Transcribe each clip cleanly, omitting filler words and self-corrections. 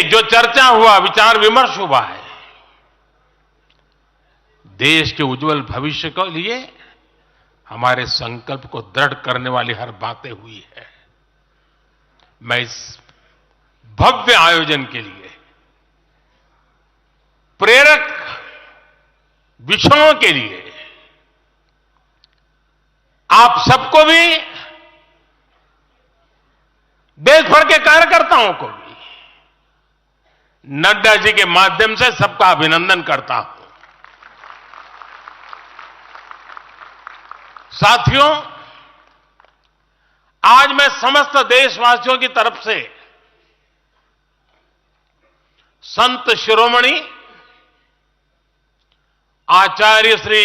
जो चर्चा हुआ, विचार विमर्श हुआ है, देश के उज्जवल भविष्य के लिए हमारे संकल्प को दृढ़ करने वाली हर बातें हुई है। मैं इस भव्य आयोजन के लिए प्रेरक विषयों के लिए आप सबको भी, देश भर के कार्यकर्ताओं को भी नड्डा जी के माध्यम से सबका अभिनंदन करता हूं। साथियों, आज मैं समस्त देशवासियों की तरफ से संत शिरोमणि आचार्य श्री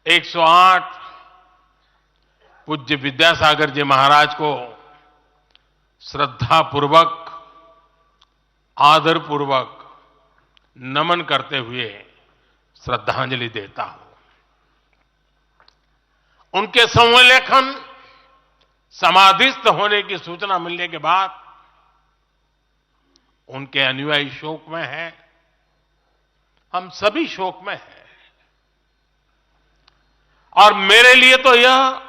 108 पूज्य विद्यासागर जी महाराज को श्रद्धापूर्वक, आदरपूर्वक नमन करते हुए श्रद्धांजलि देता हूं। उनके संलेखन समाधिस्थ होने की सूचना मिलने के बाद उनके अनुयायी शोक में हैं, हम सभी शोक में हैं। और मेरे लिए तो यह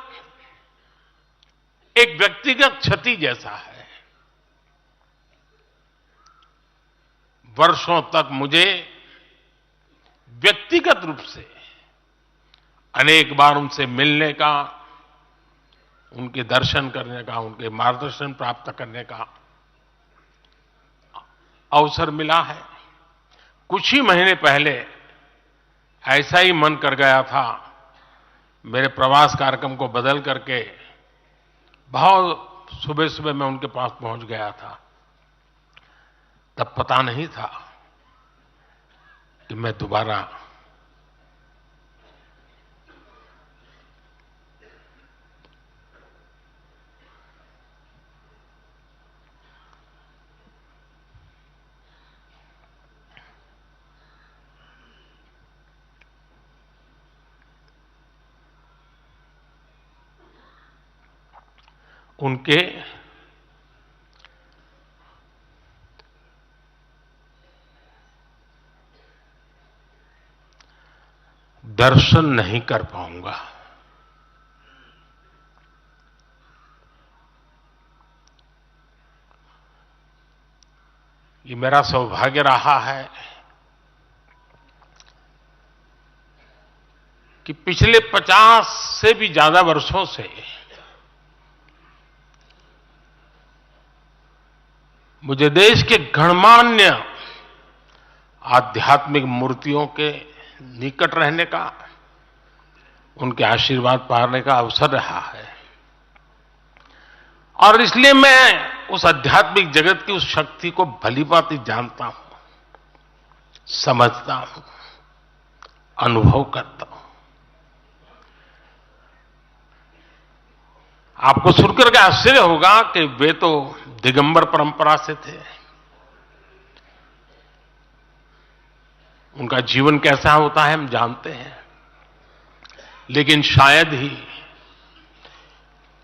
एक व्यक्तिगत क्षति जैसा है। वर्षों तक मुझे व्यक्तिगत रूप से अनेक बार उनसे मिलने का, उनके दर्शन करने का, उनके मार्गदर्शन प्राप्त करने का अवसर मिला है। कुछ ही महीने पहले ऐसा ही मन कर गया था, मेरे प्रवास कार्यक्रम को बदल करके बहुत सुबह सुबह मैं उनके पास पहुंच गया था। तब पता नहीं था कि मैं दोबारा उनके दर्शन नहीं कर पाऊंगा। ये मेरा सौभाग्य रहा है कि पिछले 50 से भी ज्यादा वर्षों से मुझे देश के गणमान्य आध्यात्मिक मूर्तियों के निकट रहने का, उनके आशीर्वाद पाने का अवसर रहा है। और इसलिए मैं उस आध्यात्मिक जगत की उस शक्ति को भलीभांति जानता हूं, समझता हूं, अनुभव करता हूं। आपको सुनकर के आश्चर्य होगा कि वे तो दिगंबर परंपरा से थे। उनका जीवन कैसा होता है हम जानते हैं, लेकिन शायद ही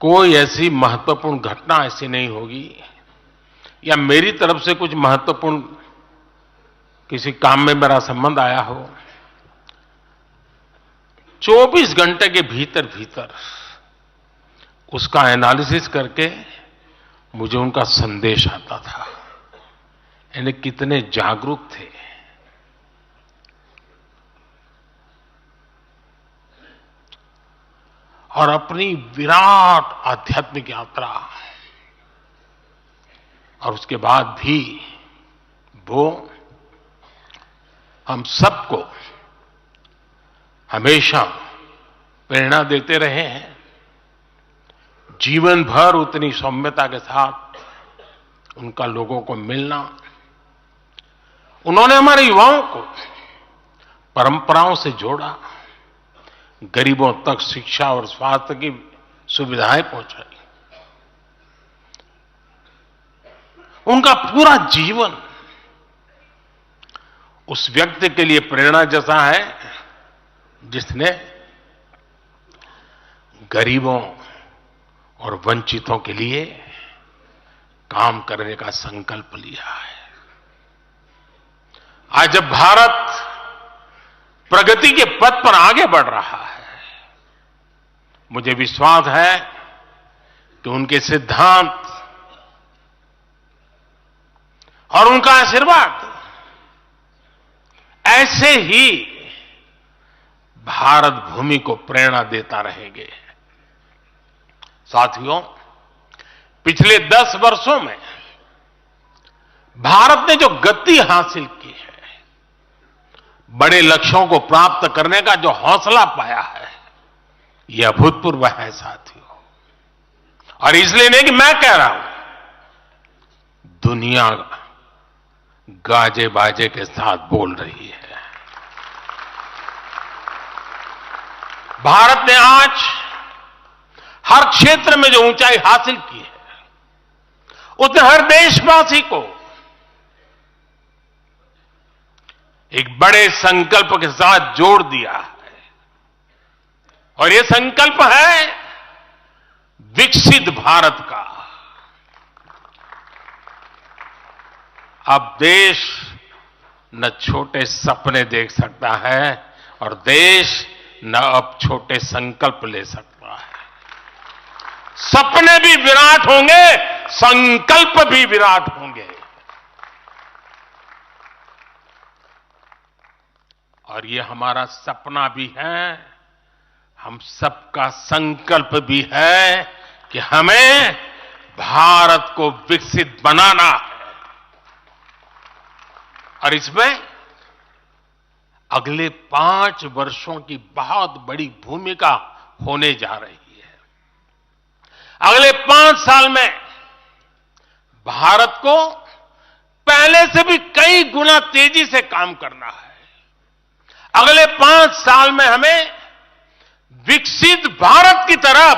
कोई ऐसी महत्वपूर्ण घटना ऐसी नहीं होगी या मेरी तरफ से कुछ महत्वपूर्ण किसी काम में मेरा संबंध आया हो, 24 घंटे के भीतर भीतर उसका एनालिसिस करके मुझे उनका संदेश आता था। यानी कितने जागरूक थे। और अपनी विराट आध्यात्मिक यात्रा और उसके बाद भी वो हम सबको हमेशा प्रेरणा देते रहे हैं। जीवन भर उतनी सौम्यता के साथ उनका लोगों को मिलना, उन्होंने हमारे युवाओं को परंपराओं से जोड़ा, गरीबों तक शिक्षा और स्वास्थ्य की सुविधाएं पहुंचाई। उनका पूरा जीवन उस व्यक्ति के लिए प्रेरणा जैसा है जिसने गरीबों और वंचितों के लिए काम करने का संकल्प लिया है। आज जब भारत प्रगति के पथ पर आगे बढ़ रहा है, मुझे विश्वास है कि उनके सिद्धांत और उनका आशीर्वाद ऐसे ही भारत भूमि को प्रेरणा देता रहेंगे। साथियों, पिछले 10 वर्षों में भारत ने जो गति हासिल की है, बड़े लक्ष्यों को प्राप्त करने का जो हौसला पाया है, यह अभूतपूर्व है साथियों। और इसलिए नहीं कि मैं कह रहा हूं, दुनिया गाजे बाजे के साथ बोल रही है। भारत ने आज हर क्षेत्र में जो ऊंचाई हासिल की है, उसने हर देशवासी को एक बड़े संकल्प के साथ जोड़ दिया है। और यह संकल्प है विकसित भारत का। अब देश न छोटे सपने देख सकता है और देश न अब छोटे संकल्प ले सकता है। सपने भी विराट होंगे, संकल्प भी विराट होंगे। और ये हमारा सपना भी है, हम सबका संकल्प भी है कि हमें भारत को विकसित बनाना है। और इसमें अगले 5 वर्षों की बहुत बड़ी भूमिका होने जा रही है। अगले 5 साल में भारत को पहले से भी कई गुना तेजी से काम करना है। अगले 5 साल में हमें विकसित भारत की तरफ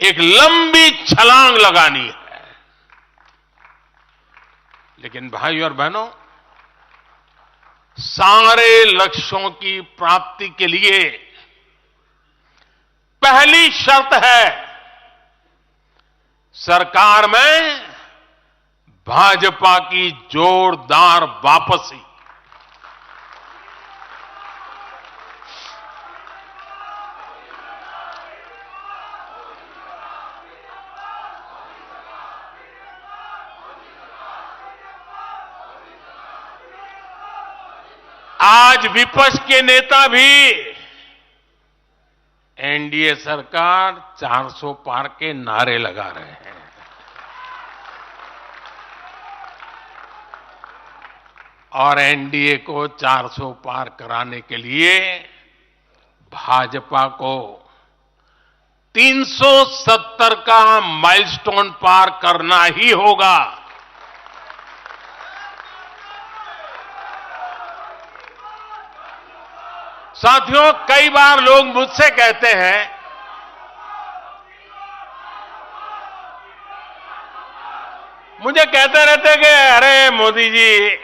एक लंबी छलांग लगानी है। लेकिन भाइयों और बहनों, सारे लक्ष्यों की प्राप्ति के लिए पहली शर्त है सरकार में भाजपा की जोरदार वापसी। आज विपक्ष के नेता भी एनडीए सरकार 400 पार के नारे लगा रहे हैं। और एनडीए को 400 पार कराने के लिए भाजपा को 370 का माइलस्टोन पार करना ही होगा। साथियों, कई बार लोग मुझसे कहते हैं मुझे कहते रहते कि अरे मोदी जी,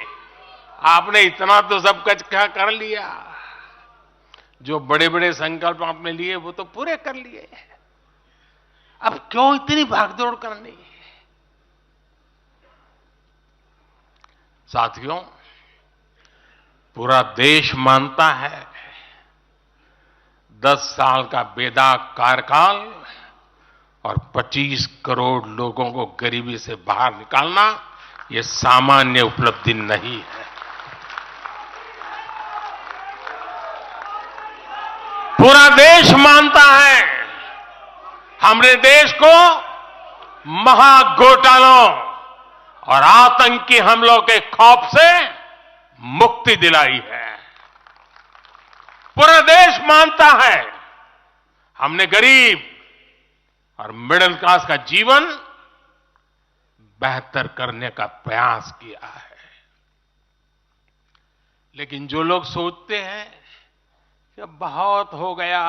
आपने इतना तो सब कुछ कर लिया, जो बड़े बड़े संकल्प आपने लिए वो तो पूरे कर लिए, अब क्यों इतनी भागदौड़ करनी। साथियों, पूरा देश मानता है 10 साल का बेदाग कार्यकाल और 25 करोड़ लोगों को गरीबी से बाहर निकालना ये सामान्य उपलब्धि नहीं है। पूरा देश मानता है हमने देश को महाघोटालों और आतंकी हमलों के खौफ से मुक्ति दिलाई है। पूरा देश मानता है हमने गरीब और मिडिल क्लास का जीवन बेहतर करने का प्रयास किया है। लेकिन जो लोग सोचते हैं कि अब बहुत हो गया,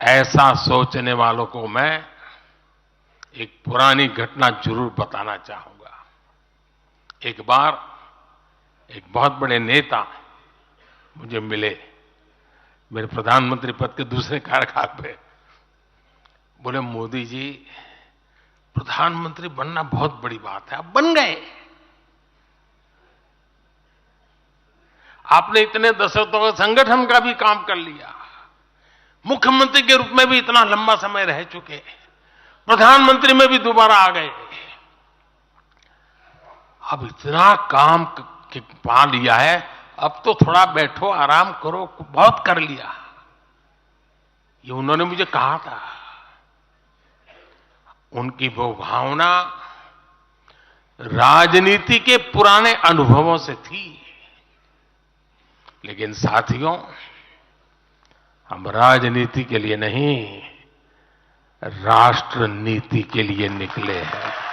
ऐसा सोचने वालों को मैं एक पुरानी घटना जरूर बताना चाहूंगा। एक बार एक बहुत बड़े नेता मुझे मिले, मेरे प्रधानमंत्री पद के दूसरे कार्यकाल पे। बोले, मोदी जी, प्रधानमंत्री बनना बहुत बड़ी बात है। आप बन गए। आपने इतने दशकों का संगठन का भी काम कर लिया, मुख्यमंत्री के रूप में भी इतना लंबा समय रह चुके, प्रधानमंत्री में भी दोबारा आ गए। अब इतना काम पा लिया है, अब तो थोड़ा बैठो, आराम करो, बहुत कर लिया, ये उन्होंने मुझे कहा था। उनकी वो भावना राजनीति के पुराने अनुभवों से थी। लेकिन साथियों, हम राजनीति के लिए नहीं, राष्ट्र नीति के लिए निकले हैं।